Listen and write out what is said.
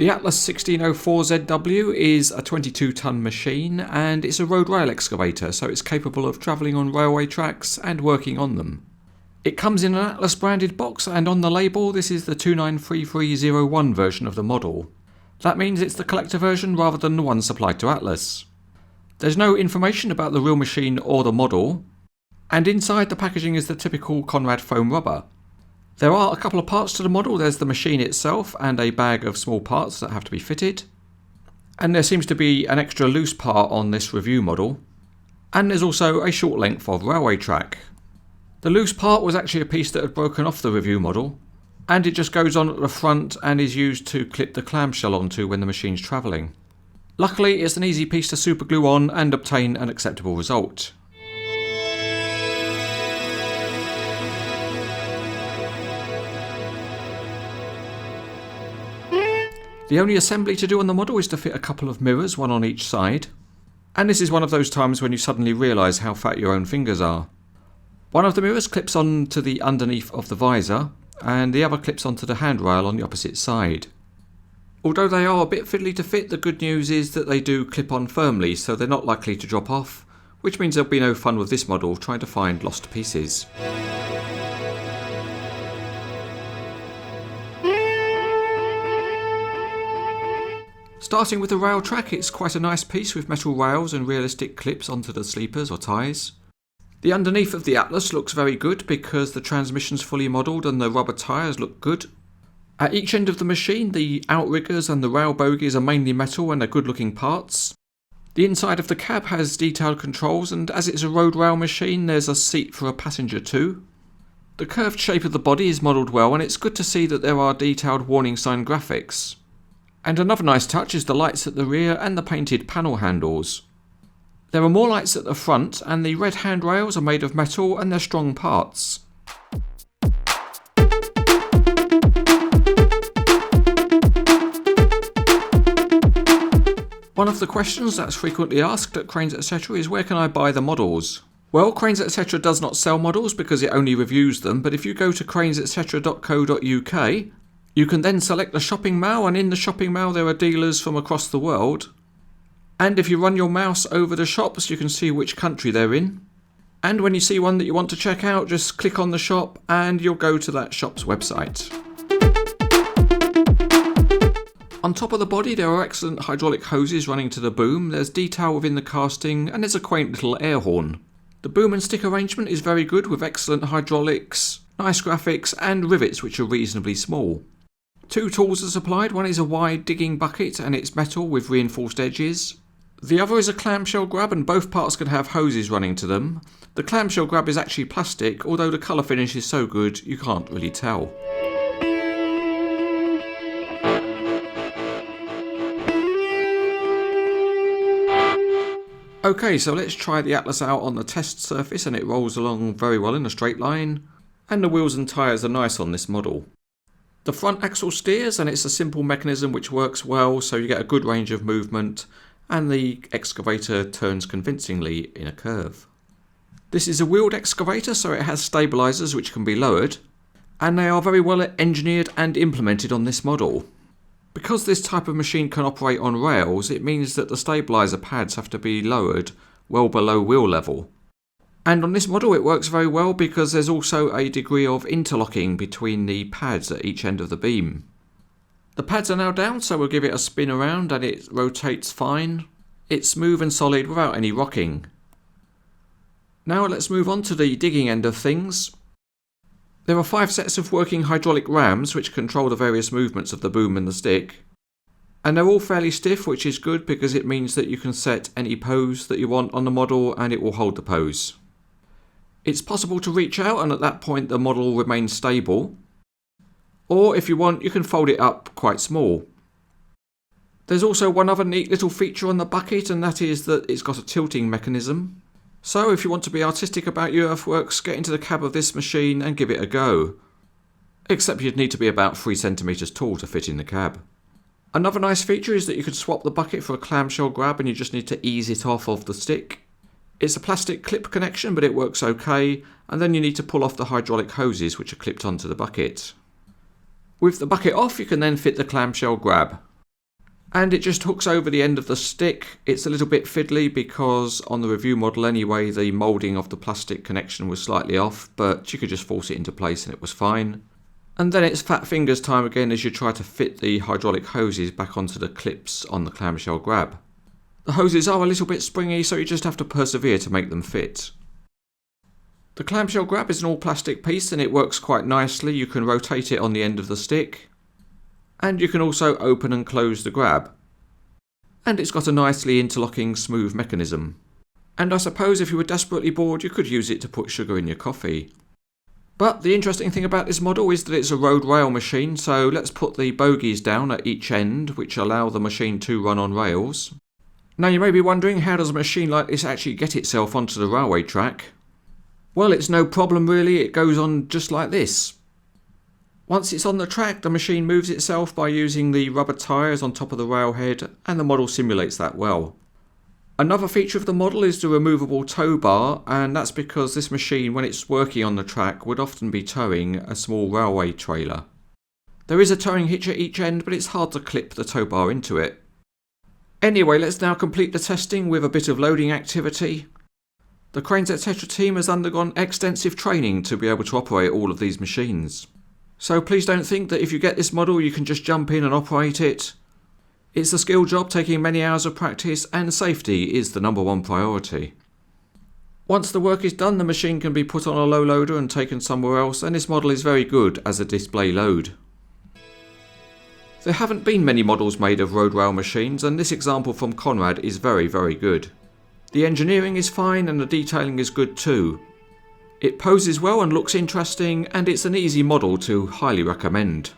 The Atlas 1604ZW is a 22-tonne machine and it's a road rail excavator, so it's capable of travelling on railway tracks and working on them. It comes in an Atlas branded box, and on the label this is the 293301 version of the model. That means it's the collector version rather than the one supplied to Atlas. There's no information about the real machine or the model, and inside the packaging is the typical Conrad foam rubber. There are a couple of parts to the model. There's the machine itself and a bag of small parts that have to be fitted. And there seems to be an extra loose part on this review model. And there's also a short length of railway track. The loose part was actually a piece that had broken off the review model, and it just goes on at the front and is used to clip the clamshell onto when the machine's travelling. Luckily, it's an easy piece to superglue on and obtain an acceptable result. The only assembly to do on the model is to fit a couple of mirrors, one on each side. And this is one of those times when you suddenly realise how fat your own fingers are. One of the mirrors clips onto the underneath of the visor, and the other clips onto the handrail on the opposite side. Although they are a bit fiddly to fit, the good news is that they do clip on firmly, so they're not likely to drop off, which means there'll be no fun with this model trying to find lost pieces. Starting with the rail track, it's quite a nice piece with metal rails and realistic clips onto the sleepers or ties. The underneath of the Atlas looks very good because the transmission's fully modelled and the rubber tyres look good. At each end of the machine, the outriggers and the rail bogies are mainly metal and are good looking parts. The inside of the cab has detailed controls, and as it's a road rail machine there's a seat for a passenger too. The curved shape of the body is modelled well, and it's good to see that there are detailed warning sign graphics. And another nice touch is the lights at the rear and the painted panel handles. There are more lights at the front, and the red handrails are made of metal and they're strong parts. One of the questions that's frequently asked at CranesEtcTV is, where can I buy the models? Well, CranesEtcTV does not sell models because it only reviews them, but if you go to CranesEtcTV.co.uk, you can then select the shopping mall, and in the shopping mall there are dealers from across the world. And if you run your mouse over the shops, you can see which country they're in. And when you see one that you want to check out, just click on the shop and you'll go to that shop's website. On top of the body there are excellent hydraulic hoses running to the boom, there's detail within the casting, and there's a quaint little air horn. The boom and stick arrangement is very good with excellent hydraulics, nice graphics and rivets which are reasonably small. Two tools are supplied. One is a wide digging bucket and it's metal with reinforced edges. The other is a clamshell grab, and both parts can have hoses running to them. The clamshell grab is actually plastic, although the colour finish is so good you can't really tell. Okay, so let's try the Atlas out on the test surface, and it rolls along very well in a straight line, and the wheels and tyres are nice on this model. The front axle steers, and it's a simple mechanism which works well, so you get a good range of movement, and the excavator turns convincingly in a curve. This is a wheeled excavator, so it has stabilisers which can be lowered, and they are very well engineered and implemented on this model. Because this type of machine can operate on rails, it means that the stabiliser pads have to be lowered well below wheel level. And on this model it works very well because there's also a degree of interlocking between the pads at each end of the beam. The pads are now down, so we'll give it a spin around and it rotates fine. It's smooth and solid without any rocking. Now let's move on to the digging end of things. There are 5 sets of working hydraulic rams which control the various movements of the boom and the stick. And they're all fairly stiff, which is good because it means that you can set any pose that you want on the model and it will hold the pose. It's possible to reach out and at that point the model remains stable. Or if you want, you can fold it up quite small. There's also one other neat little feature on the bucket, and that is that it's got a tilting mechanism. So if you want to be artistic about your earthworks, get into the cab of this machine and give it a go. Except you'd need to be about 3 centimeters tall to fit in the cab. Another nice feature is that you can swap the bucket for a clamshell grab and you just need to ease it off of the stick. It's a plastic clip connection, but it works okay, and then you need to pull off the hydraulic hoses which are clipped onto the bucket. With the bucket off, you can then fit the clamshell grab. And it just hooks over the end of the stick. It's a little bit fiddly because on the review model anyway, the moulding of the plastic connection was slightly off, but you could just force it into place and it was fine. And then it's fat fingers time again as you try to fit the hydraulic hoses back onto the clips on the clamshell grab. The hoses are a little bit springy, so you just have to persevere to make them fit. The clamshell grab is an all plastic piece and it works quite nicely. You can rotate it on the end of the stick. And you can also open and close the grab. And it's got a nicely interlocking smooth mechanism. And I suppose if you were desperately bored you could use it to put sugar in your coffee. But the interesting thing about this model is that it's a road rail machine, so let's put the bogies down at each end which allow the machine to run on rails. Now you may be wondering, how does a machine like this actually get itself onto the railway track? Well, it's no problem really, it goes on just like this. Once it's on the track, the machine moves itself by using the rubber tyres on top of the railhead, and the model simulates that well. Another feature of the model is the removable tow bar, and that's because this machine, when it's working on the track, would often be towing a small railway trailer. There is a towing hitch at each end, but it's hard to clip the tow bar into it. Anyway, let's now complete the testing with a bit of loading activity. The CranesEtcTV team has undergone extensive training to be able to operate all of these machines. So please don't think that if you get this model you can just jump in and operate it. It's a skill job taking many hours of practice, and safety is the #1 priority. Once the work is done, the machine can be put on a low loader and taken somewhere else, and this model is very good as a display load. There haven't been many models made of road rail machines, and this example from Conrad is very good. The engineering is fine and the detailing is good too. It poses well and looks interesting, and it's an easy model to highly recommend.